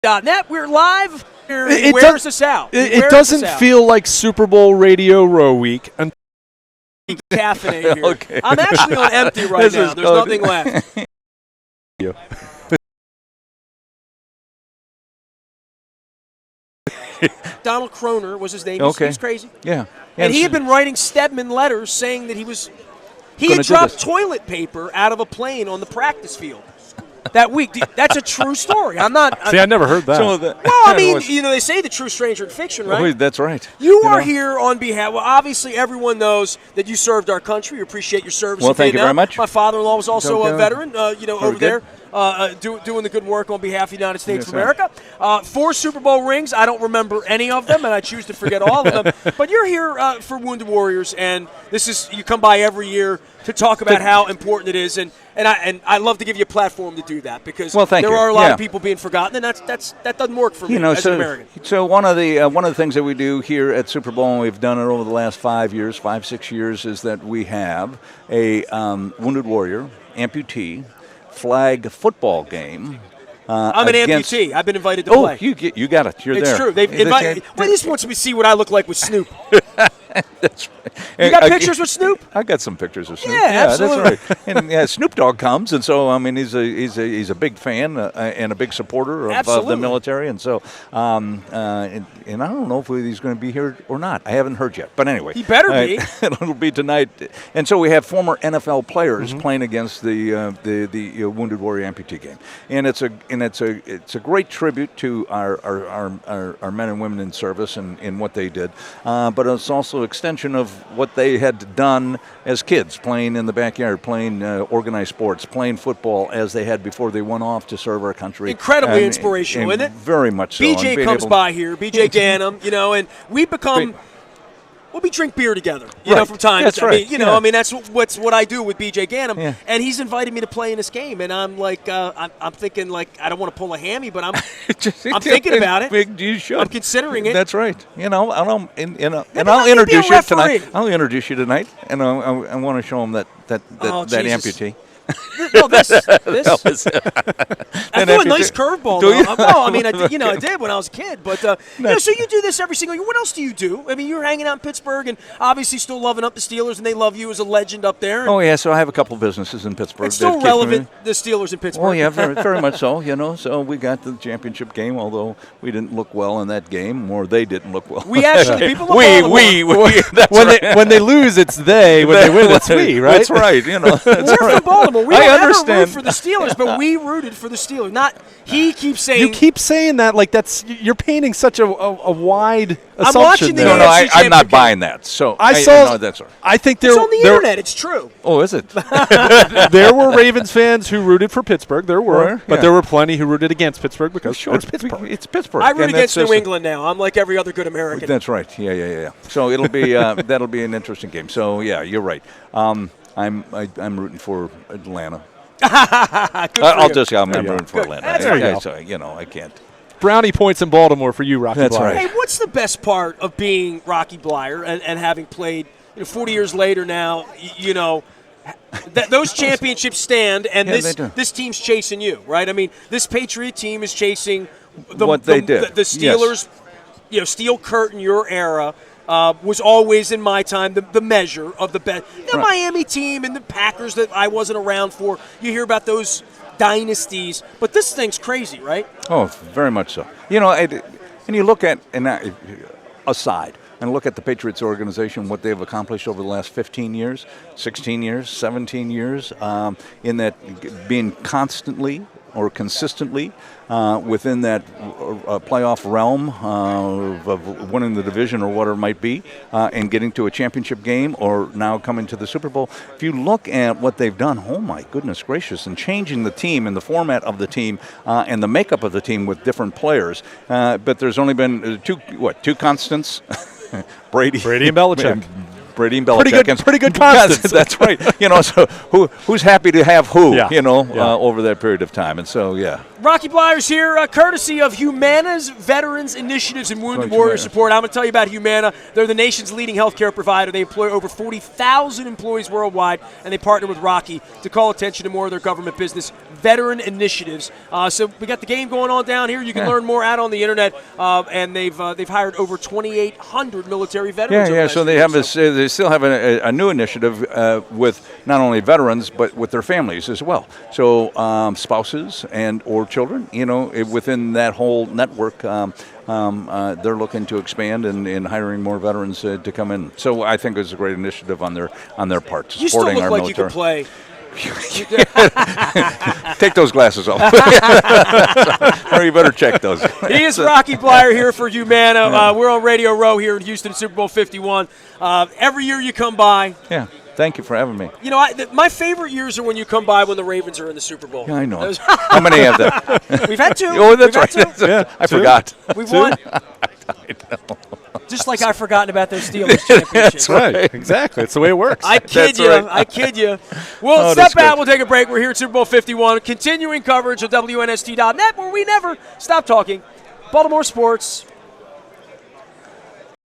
Net. We're live. He wears us out. It doesn't feel like Super Bowl radio row week. Caffeinate here. Okay. I'm actually on empty right now. There's nothing left. Donald Croner was his name. He's crazy. Yeah. And he had been writing Stedman letters saying that he had dropped toilet paper out of a plane on the practice field that week. That's a true story. I never heard that. Well, I mean, they say the true stranger in fiction, right? Oh, that's right. You are here on behalf. Well, obviously, everyone knows that you served our country. We appreciate your service. Well, thank you very much. My father-in-law was also a veteran, over there. Doing the good work on behalf of the United States of America. 4 Super Bowl rings. I don't remember any of them, and I choose to forget all of them. But you're here for Wounded Warriors, and you come by every year to talk about how important it is. And I love to give you a platform to do that because there are a lot of people being forgotten, and that doesn't work for me as an American. So one of the things that we do here at Super Bowl, and we've done it over the last 5-6 years, is that we have a Wounded Warrior amputee flag football game. I'm an amputee. I've been invited to play. You got it. You're there. It's true. They've invited. Well, he just wants me to see what I look like with Snoop. That's right. You got pictures with Snoop? I got some pictures of Snoop. Yeah, absolutely. That's right. And Snoop Dogg comes, and so I mean he's a big fan and a big supporter of the military, and so and I don't know if he's going to be here or not. I haven't heard yet, but anyway, he better be. It'll be tonight, and so we have former NFL players playing against the Wounded Warrior amputee game, and it's a great tribute to our men and women in service and what they did, but it's also extension of what they had done as kids, playing in the backyard, playing organized sports, playing football as they had before they went off to serve our country. Incredibly inspirational, isn't it? Very much so. BJ comes by here, BJ Ganem, and we become. We'll drink beer together, from time to time. I mean, that's what I do with BJ Ganem, and he's invited me to play in this game, and I'm like, I'm thinking I don't want to pull a hammy, but I'm thinking about it. You should. I'm considering it. That's right. I'll introduce you tonight. I'll introduce you tonight, and I want to show him that amputee. No, this. I threw a nice curveball. Well, I mean, I did when I was a kid. But so you do this every single year. What else do you do? I mean, you're hanging out in Pittsburgh and obviously still loving up the Steelers, and they love you as a legend up there. Oh yeah, so I have a couple businesses in Pittsburgh. It's still relevant, the Steelers in Pittsburgh. Oh yeah, very, very much so. So we got the championship game, although we didn't look well in that game, or they didn't look well. We actually people look when they lose, it's they. When they win, it's we. Right? That's right. We're from Baltimore. We don't ever root for the Steelers, but we rooted for the Steelers. He keeps saying. You keep saying that like you're painting such a wide assumption. I'm watching the I'm not buying that. So I think it's on the internet. It's true. Oh, is it? There were Ravens fans who rooted for Pittsburgh. There were, but there were plenty who rooted against Pittsburgh because it's Pittsburgh. It's Pittsburgh. I root against New England now. I'm like every other good American. That's right. Yeah. So it'll be that'll be an interesting game. So yeah, you're right. I'm rooting for Atlanta. I'm rooting for Atlanta. That's right. So, I can't. Brownie points in Baltimore for you, Rocky Blyer. That's right. Hey, what's the best part of being Rocky Blyer and having played 40 years later now, those championships stand and this team's chasing you, right? I mean, this Patriot team is chasing what they did. The Steelers, Steel Curtain, your era. Was always in my time the measure of the best. The Miami team and the Packers that I wasn't around for. You hear about those dynasties, but this thing's crazy, right? Oh, very much so. And you look at aside and look at the Patriots organization, what they've accomplished over the last 15 years, 16 years, 17 years, in that being constantly or consistently within that playoff realm of winning the division or whatever it might be, and getting to a championship game or now coming to the Super Bowl. If you look at what they've done, oh my goodness gracious, and changing the team and the format of the team and the makeup of the team with different players. But there's only been two constants. Brady and Belichick. Brady and Belichick. Pretty good constants. That's right. So who's happy to have who? Yeah. Over that period of time, and so yeah. Rocky Blyer's here, courtesy of Humana's Veterans Initiatives and Wounded Warrior Support. I'm going to tell you about Humana. They're the nation's leading healthcare provider. They employ over 40,000 employees worldwide, and they partner with Rocky to call attention to more of their government business veteran initiatives. So we got the game going on down here. You can learn more out on the internet, and they've hired over 2,800 military veterans. Yeah. So they still have a new initiative with not only veterans but with their families as well. So spouses and or children, within that whole network, they're looking to expand and hiring more veterans to come in. So I think it's a great initiative on their part, you supporting still look our like military. You can play. Take those glasses off. Or you better check those. He is Rocky Blyer here for Humana. We're on Radio Row here in Houston, Super Bowl 51. Every year you come by. Yeah. Thank you for having me. My favorite years are when you come by when the Ravens are in the Super Bowl. Yeah, I know. How many have that? We've had two. Oh, that's right. I forgot. We've won. I know. Just like I've forgotten about those Steelers championships. That's right. Exactly. It's the way it works. I kid you. Right. I kid you. We'll step out. We'll take a break. We're here at Super Bowl 51. Continuing coverage of WNST.net, where we never stop talking Baltimore sports.